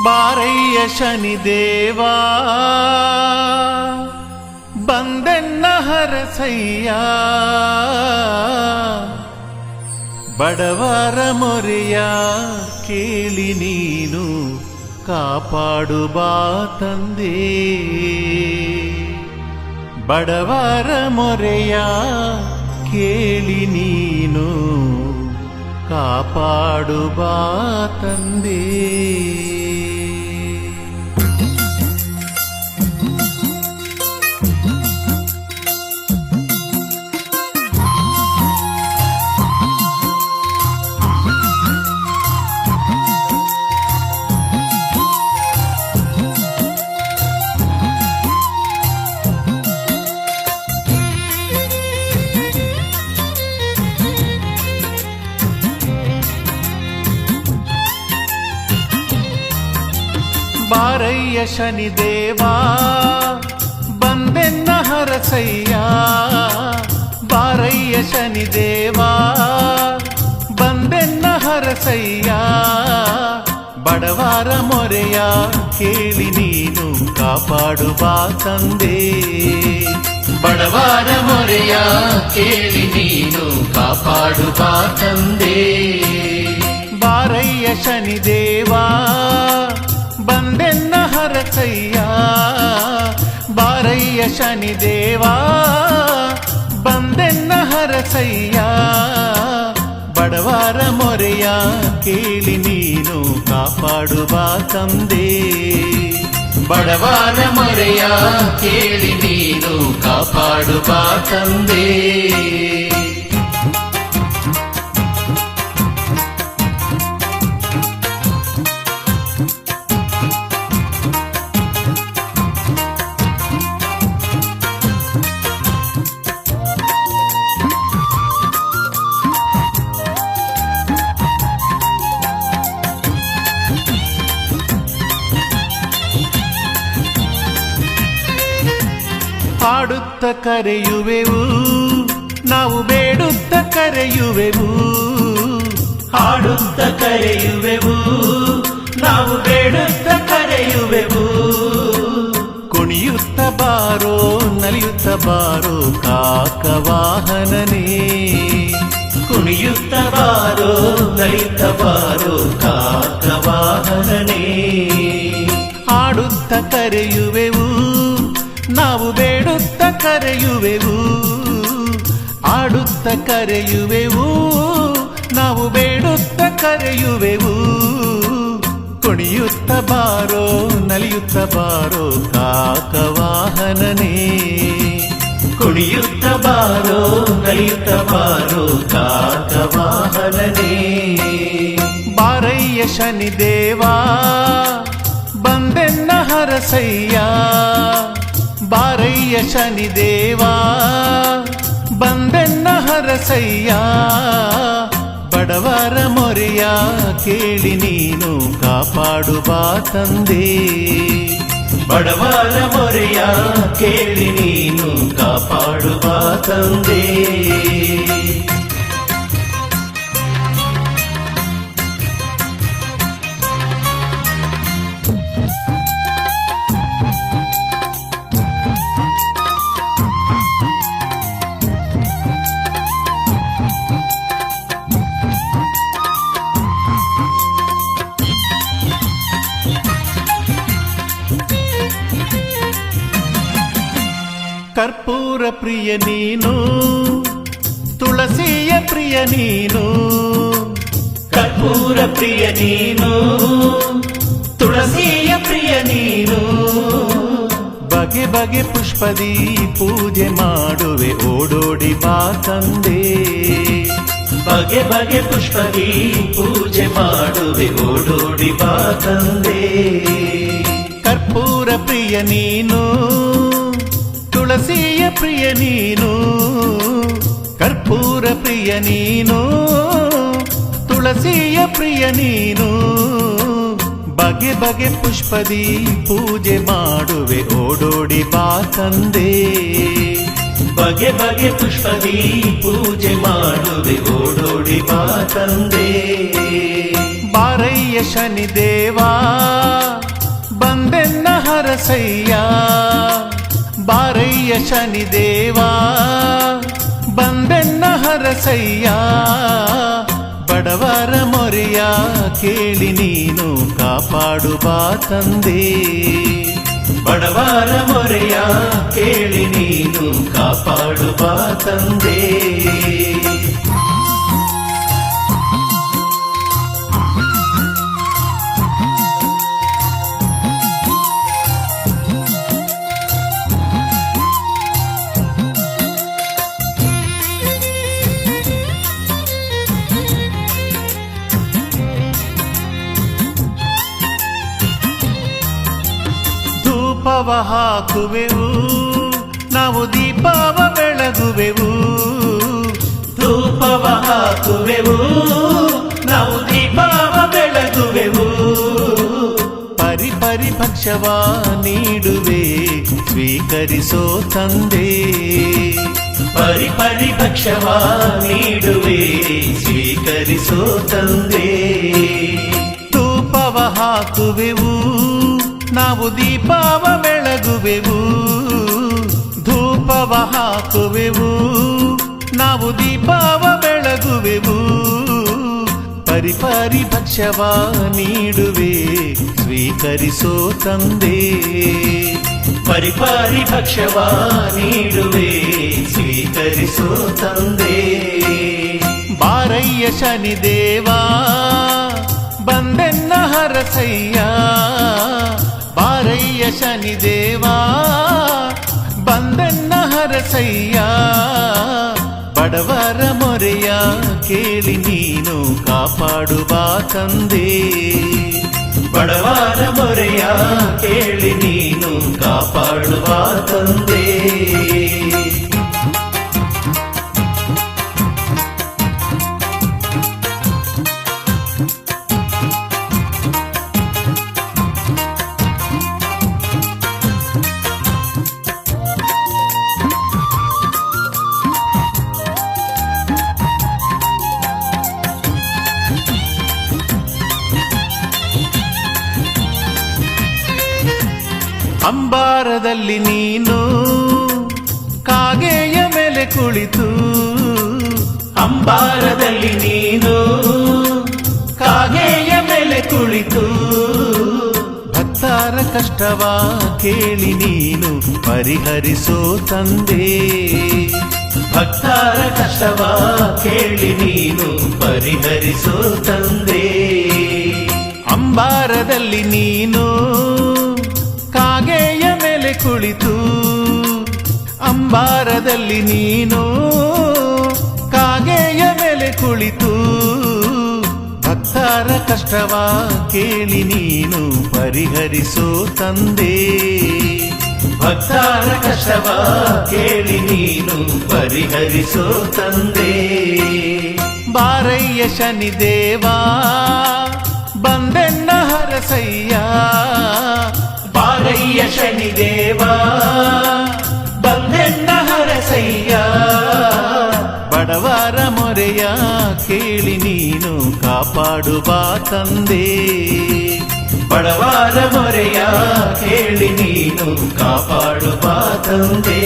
ಬಾರಯ್ಯ ಶನಿದೇವಾ ಬಂದೆನ್ನ ಹರಸಯ್ಯ ಬಡವರ ಮೊರೆಯ ಕೇಳಿ ನೀನು ಕಾಪಾಡು ಬಾ ತಂದೆ ಬಡವರ ಮೊರೆಯ ಕೇಳಿ ನೀನು ಕಾಪಾಡು ಬಾ ತಂದೆ ಬಾರಯ್ಯ ಶನಿದೇವಾ ಬಂದೆನ್ನ ಹರಸಯ್ಯ ಬಾರಯ್ಯ ಶನಿದೇವಾ ಬಂದೆನ್ನ ಹರಸಯ್ಯ ಬಡವರ ಮೊರೆಯ ಕೇಳಿ ನೀನು ಕಾಪಾಡು ಬಾ ತಂದೆ ಬಡವರ ಮೊರೆಯ ಕೇಳಿ ನೀನು ಕಾಪಾಡು ಬಾ ತಂದೆ ಬಾರಯ್ಯ ಶನಿದೇವಾ ಬಂದೆನ್ನ ಹರಸಯ್ಯ ಬಾರಯ್ಯ ಶನಿದೇವಾ ಬಂದೆನ್ನ ಹರಸಯ್ಯ ಬಡವರ ಮೊರೆಯ ಕೇಳಿ ನೀನು ಕಾಪಾಡು ಬಾ ತಂದೆ ಬಡವರ ಮೊರೆಯ ಕೇಳಿ ನೀನು ಕಾಪಾಡು ಬಾ ತಂದೆ ಹಾಡುತ್ತ ಕರೆಯುವೆವು ನಾವು ಬೇಡುತ್ತ ಕರೆಯುವೆವು ಹಾಡುತ್ತ ಕರೆಯುವೆವು ನಾವು ಬೇಡುತ್ತ ಕರೆಯುವೆವು ಕುಣಿಯುತ್ತ ಬಾರೋ ನಲಿಯುತ್ತ ಬಾರೋ ಕಾಕವಾಹನನೇ ಕುಣಿಯುತ್ತ ಬಾರೋ ನಲಿಯುತ್ತ ಬಾರೋ ಕಾಕವಾಹನನೇ ಹಾಡುತ್ತ ಕರೆಯುವೆವು ನಾವು ಬೇಡುತ್ತ ಕರೆಯುವೆವು ಆಡುತ್ತ ಕರೆಯುವೆವು ನಾವು ಬೇಡುತ್ತ ಕರೆಯುವೆವು ಕುಣಿಯುತ್ತ ಬಾರೋ ನಲಿಯುತ್ತ ಬಾರೋ ಕಾಕವಾಹನನೇ ಕುಣಿಯುತ್ತ ಬಾರೋ ನಲಿಯುತ್ತ ಬಾರೋ ಕಾಕವಾಹನನೇ ಬಾರಯ್ಯ ಶನಿದೇವಾ ಬಂದೆನ್ನ ಹರಸಯ್ಯ ಬಾರಯ್ಯ ಶನಿದೇವಾ ಬಂದೆನ್ನ ಹರಸಯ್ಯ ಬಡವರ ಮೊರೆಯ ಕೇಳಿ ನೀನು ಕಾಪಾಡು ಬಾ ತಂದೆ ಬಡವರ ಮೊರೆಯ ಕೇಳಿ ನೀನು ಕಾಪಾಡು ಬಾ ತಂದೆ ಕರ್ಪೂರ ಪ್ರಿಯ ನೀನು ತುಳಸಿಯ ಪ್ರಿಯ ನೀನು ಕರ್ಪೂರ ಪ್ರಿಯ ನೀನು ತುಳಸಿಯ ಪ್ರಿಯ ನೀನು ಬಗೆ ಬಗೆ ಪುಷ್ಪದಿ ಪೂಜೆ ಮಾಡುವೆ ಓಡೋಡಿ ಬಾ ತಂದೆ ಬಗೆ ಬಗೆ ಪುಷ್ಪದಿ ಪೂಜೆ ಮಾಡುವೆ ಓಡೋಡಿ ಬಾ ತಂದೆ ಕರ್ಪೂರ ಪ್ರಿಯ ನೀನು ತುಳಸಿಯ ಪ್ರಿಯ ನೀನು ಕರ್ಪೂರ ಪ್ರಿಯ ನೀನು ತುಳಸಿಯ ಪ್ರಿಯ ನೀನು ಬಗೆ ಬಗೆ ಪುಷ್ಪದಿ ಪೂಜೆ ಮಾಡುವೆ ಓಡೋಡಿ ಬಾ ತಂದೆ ಬಗೆ ಬಗೆ ಪುಷ್ಪದಿ ಪೂಜೆ ಮಾಡುವೆ ಓಡೋಡಿ ಬಾ ತಂದೆ ಬಾರಯ್ಯ ಬಾರಯ್ಯ ಶನಿದೇವ ಬಂದೆನ್ನ ಹರಸಯ್ಯ, ಬಾರಯ್ಯ ಶನಿದೇವ ಬಂದೆನ್ನ ಹರಸಯ್ಯ, ಬಡವರ ಮೊರೆಯ ಕೇಳಿ ನೀನು ಕಾಪಾಡು ಬಾ ತಂದೆ, ಬಡವರ ಮೊರೆಯ ಕೇಳಿ ನೀನು ಕಾಪಾಡು ಬಾ ತಂದೆ. ಧೂಪವ ಹಾಕುವೆವು ನಾವು ದೀಪವ ಬೆಳಗುವೆವು, ಧೂಪವ ಹಾಕುವೆವು ನಾವು ದೀಪವ ಬೆಳಗುವೆವು, ಪರಿ ಭಕ್ಷವ ನೀಡುವೆ ಸ್ವೀಕರಿಸೋ ತಂದೆ, ಪರಿ ಭಕ್ಷವ ನೀಡುವೆ ಸ್ವೀಕರಿಸೋ ತಂದೆ. ಧೂಪವ ಹಾಕುವೆವು ನಾವು ದೀಪವ ಬೆಳಗುವೆವು, ಧೂಪವ ಹಾಕುವೆವು ನಾವು ದೀಪವ ಬೆಳಗುವೆವು, ಪರಿ ಭಕ್ಷವ ನೀಡುವೆ ಸ್ವೀಕರಿಸೋ ತಂದೆ, ಪರಿ ಭಕ್ಷವ ನೀಡುವೆ ಸ್ವೀಕರಿಸೋ ತಂದೆ. ಬಾರಯ್ಯ ಶನಿದೇವ ಬಂದೆನ್ನ ಹರಸಯ್ಯ, ಬಾರಯ್ಯ ಶನಿದೇವ ಬಂದೆನ್ನ ಹರಸಯ್ಯ, ಬಡವರ ಮೊರೆಯ ಕೇಳಿ ನೀನು ಕಾಪಾಡು ಬಾ ತಂದೆ, ಬಡವರ ಮೊರೆಯ ಕೇಳಿ ನೀನು ಕಾಪಾಡು ಬಾ ತಂದೆ. ಅಂಬಾರದಲ್ಲಿ ನೀನು ಕಾಗೆಯ ಮೇಲೆ ಕುಳಿತು, ಅಂಬಾರದಲ್ಲಿ ನೀನು ಕಾಗೆಯ ಮೇಲೆ ಕುಳಿತು, ಭಕ್ತರ ಕಷ್ಟವ ಕೇಳಿ ನೀನು ಪರಿಹರಿಸೋ ತಂದೆ, ಭಕ್ತರ ಕಷ್ಟವ ಕೇಳಿ ನೀನು ಪರಿಹರಿಸೋ ತಂದೆ. ಅಂಬಾರದಲ್ಲಿ ನೀನು ಕಾಗೆಯ ಮೇಲೆ ಕುಳಿತು, ಅಂಬಾರದಲ್ಲಿ ನೀನು ಕಾಗೆಯ ಮೇಲೆ ಕುಳಿತು, ಭಕ್ತರ ಕಷ್ಟವ ಕೇಳಿ ನೀನು ಪರಿಹರಿಸೋ ತಂದೆ, ಭಕ್ತರ ಕಷ್ಟವ ಕೇಳಿ ನೀನು ಪರಿಹರಿಸೋ ತಂದೆ. ಬಾರಯ್ಯ ಶನಿದೇವ ಬಂದೆನ್ನ ಹರಸಯ್ಯ, ಬಾರಯ್ಯ ಶನಿದೇವ ಬಂದೆನ್ನ ಹರಸಯ್ಯ, ಬಡವರ ಮೊರೆಯ ಕೇಳಿ ನೀನು ಕಾಪಾಡು ಬಾ ತಂದೆ, ಬಡವರ ಮೊರೆಯ ಕೇಳಿ ನೀನು ಕಾಪಾಡು ಬಾ ತಂದೆ.